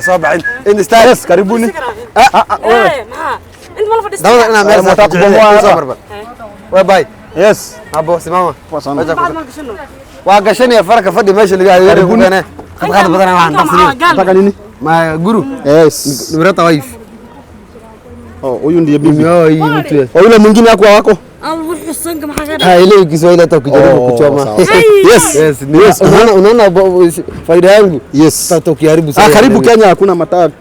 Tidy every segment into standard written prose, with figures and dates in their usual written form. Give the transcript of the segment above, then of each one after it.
صباح انت استاذ karibuni wewe انت ما فدست dawa na mimi nataka kubomoa wewe bye yes abo simama waa gashan ya farka fadhi meesha laga hayo gurigana khad badan waxaan tafsirin nini ma guru yes nurata wife huyu ndiye bibi yule mwingine wako الحصان كم حاجة ile Kiswahili hata ukijaribu kuchoma yes unaona faida yangu yes sasa ukiharibu sana karibu Kenya hakuna matatu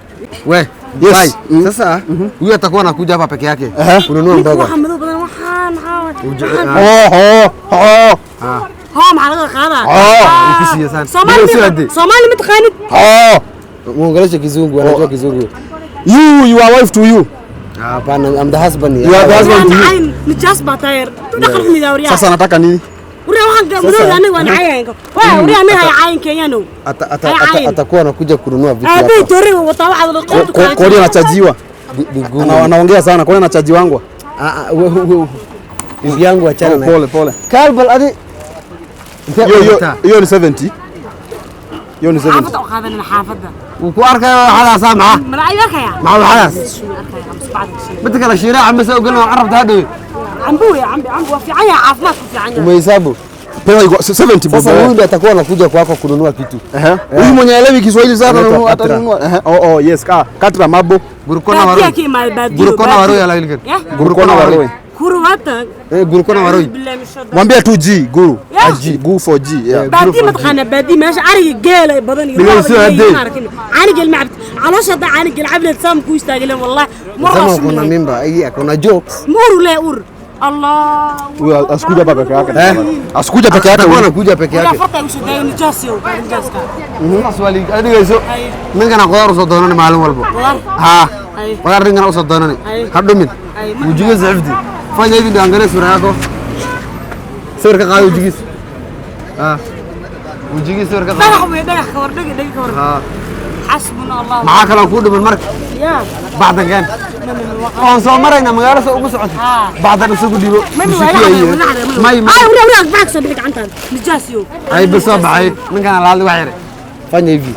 we yes sasa huyu atakuwa anakuja hapa peke yake kununua mboga معلقة خارة ukisiye sana Somali متخانق muongeleshe kizungu anajua kizungu you are wife to you hapana I'm the husband you are the husband to you نجاس باتير تدخل مداوريا sasa nataka nini وريا وحنا منو أنا وانا عاين وريا أنا هاي عاين كيانو atakuwa anakuja kununua vitu hapa أبي توري وطلع على القط kodi anachajiwa anaongea sana kodi anachajiwangwa bibi yangu achana na pole Karbal adi hiyo ni 70 hiyo ni 70 حافظة وخذنا حافظة وكو arkayo xala saamaha ملاعيبك يا maxaa بدك la shiraa ama soo galno arabta hada عمبو في عيا عافمات في عيا umehesabu pewa 70 sasa huyu ndiye atakuwa anakuja kwako kununua kitu huyu mwenye elewi Kiswahili sana atanunua yes katra mabo gurukona waroi gurukona waroi كرواتك gurukona waroi mwambie tu G guru G gu for G بادي ما تخنا بادي ماشي عاري جيل بدن عاري جيل معبد على شط عاري جيل عبد سام كويس تاجلين والله مرة كنا ميمبا اي كنا jokes مور لا اور الله asikuja hapa peke yake asikuja peke yake bwana kuja peke yake farta usidai nijasio nijaska swali adigayso mingana qoor soo doonani maalin walba ha wala ringana soo doonani hadhumin wujiga zafdi fanya hivi ndio angalia sura yako sura qaado wujigis wujigis sura qaado دغ كور حسبنا الله ما kala ku dhiman marka يا بعد كان on soo marayna magaalada ugu socod bacdan isugu dhibo ما وريك باك صدق عنتان نجاسيو ay biso baxay ninkana laad wax yare fanya hivi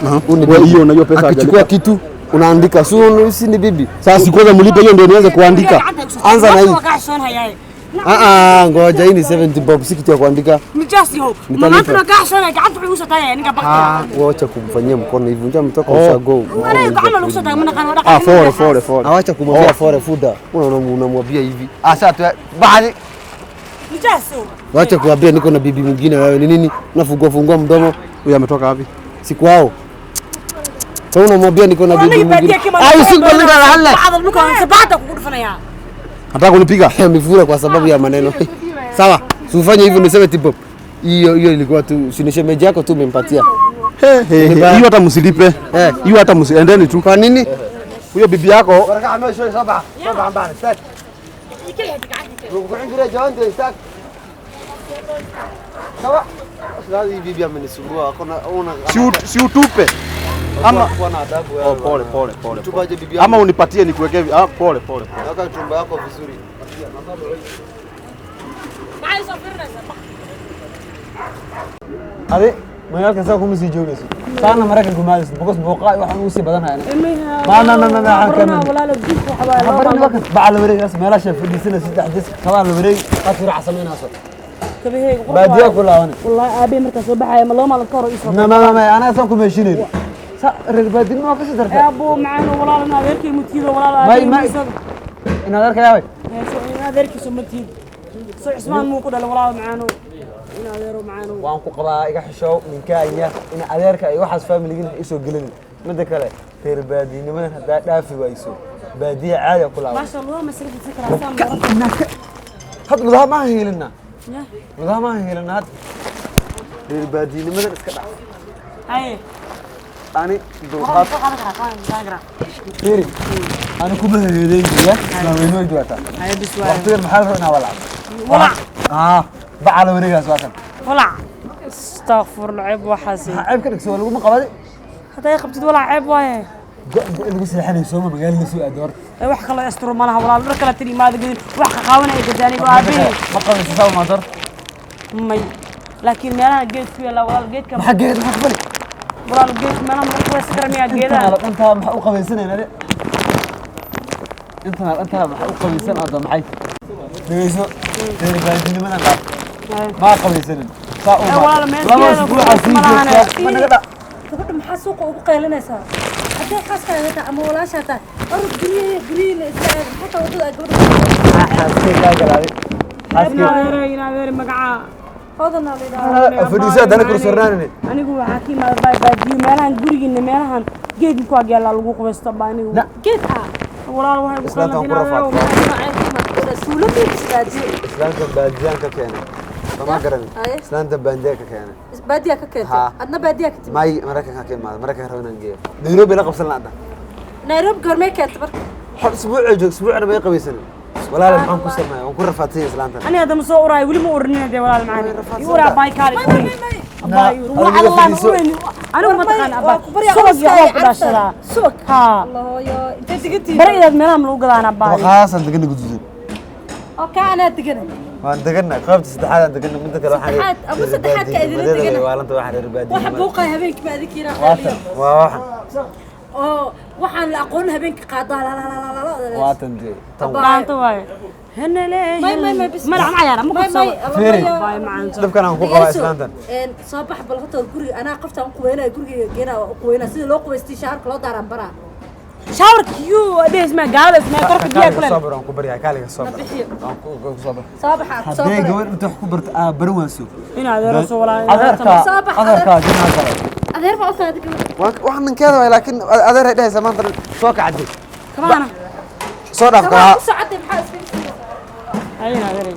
hiyo na hiyo pesa akichukua kitu unaandika si ni bibi sasa kwanza mlipe hiyo ndio nianze kuandika anza na hii ngoja hii ni 70 bob si kitu ya kuandika نجاسيو ما تنقعشون قعدت عيوسه تاي انا بقى wacha kumfanyia mkono hivi ndio mtoka ushago انا عمل وسط من قناه fore awacha kumwambia fore fuda unamwambia hivi sasa tu baadhi نجاسيو wacha kuambia niko na bibi mwingine wewe ni nini unafungua mdomo huyu ametoka wapi si kwao sasa unamwambia niko na bibi mwingine au si kwa nini hala بعض المكان سبعته كودفنيا nataka kunipiga mifura kwa sababu ya maneno sawa usifanye hivyo niseme tipo hiyo ilikuwa tu sinishemeji yako tu umempatia hiyo hata msilipe hiyo hata msiendeni tu kwa nini huyo bibi yako si utupe ama pole ama unipatie nikuwekee pole weka chumba yako vizuri ade magaalka saa kuma sii joogayso saana maraykan kumaadayso boqos booqaa waxaan ugu sii badanayna ma bacala wareegaas meelasha fadhiisana saddex dis kabaa la wareegi qaadkii raac samaynaaso baadiyaa ku laabanay والله ابي مركز صباحي ما لو ما الكور يسوق ما انا اصلا كما يشينين reer baadin ma ka sii dartay يا ابو معنا والله انا غيركي متيد والله ما ان هذا كياوي انا غيركي سمتيد soo Cismaan muu ku dhalay walaal macaano in adeero macaano waan ku qabaa iga xishow ninkaaya in adeerka ay waxaas familigina isoo gelin midda kale reer baadiinimadan hadaa dhaafi wayso baadiya caadi ku laaban ما شاء الله ما سلكت فكرة had mudaha ma heelina mudaha ma heelina had reer baadiinimadan iska dhaaf هاي ani duuqaad fiiri ani kuma heedeyn ya la weynoo joogta هاي بس واحد waqtigan maxaa la rabaa walaal ولع bacal wareegaas waa kan ولع استغفر الله عيب وحاسي ceeb ka dhigso lagu ma qabadi هذا يقبض ولع عيب وايه lagu seexanayso ma magaalada soo aad hor wax kale astro malaha walaal mar kale tiri maad gudin wax ka qaawanay gadaani baabi ma qabayso saw ma dar may laakiin meelaha geed ku yaala walaal geedka maxaa geed maxaa bali walaal geed meelaha mar ku sakaramiya geedaha inta maxaa u qabaysanayna inta maxaa u qabaysan aad maxay dhigayso reer baadiinimadan dhaaf ma qabaysanin saa u walaal meel laba isbuuc geed ma naga dha gabadha maxaa suuqa ugu qaylinaysaa hadday xaaskaaga tahay ama walaashaa tahay orod guryihi la iska eeg xataa wadada ay gabadha xaaskay kaa galaaday xaaskay ina adeer magaca hodanaa la yidhaahdaa fadhiisa dana kor sornaanine anigu waxaa ka imaada baadiyo meelahan gurigiina meelahan geed ku agyaala lagu qubaysto baa anigu geed ah walaal waxay ku islaanta ku rafaad suuladii isbaadiyo islaanta baadiyaan ka keenay sama garan islaanta baadiyaa ka keenay baadiyaa ka keentay adna baadiyaa ka timid may maraykanka ka imaada maraykanka rabanaan geeyo nairobi la qabsan laada nairobi goormee keentay marka hal isbuuc joog isbuucna bay qabaysanay walaal maxaan ku sameeyay waan ku rafaadsan islaanta ani hadda ma soo uraay wali ma urinay de walaal macaan ura baay kaali baay wallah ma urin anigu ma taqaan abba subag iyo ku dhashada subag ha allah yo inta digantii bariidaad meelaha lagu gadaan abba waxaasan degan guduudan oo ka ana diganay waan deganna qaybta saddexaad aan deganna midda kale waxaan saddexaad ama saddexaad ka idin deganay waalanta waxaan reer baadiyo waxa buuqay habeenkii ma adikira waa waxan oo waxaan la aqoon habeenkii qaadaa la waatan dee maanta waay hanale malac ma yaara ma ku soo baay macaan dabkan aan ku qabaa islaantan soo bax bal hotel guriga anaa qoftaan ku weynaa guriga geena ku weynaa sida loo qubaystay shaarka loo daaran baraa shawarka you adees ma gaalada isma korka biya kule sabr aan ku bariyaa kaaliga sabr aan ku sabr soo baxa soo hadee gabadh inta wax ku barta baran waaso ina adeero soo walaa adeerka jinaa kale adeer baa u soo adig wax ninkeeda way laakiin adeer ay dhahaysa maanta soo kacday kamaana soo dhaafka soo caday maxaa isfiirsan ayna adeero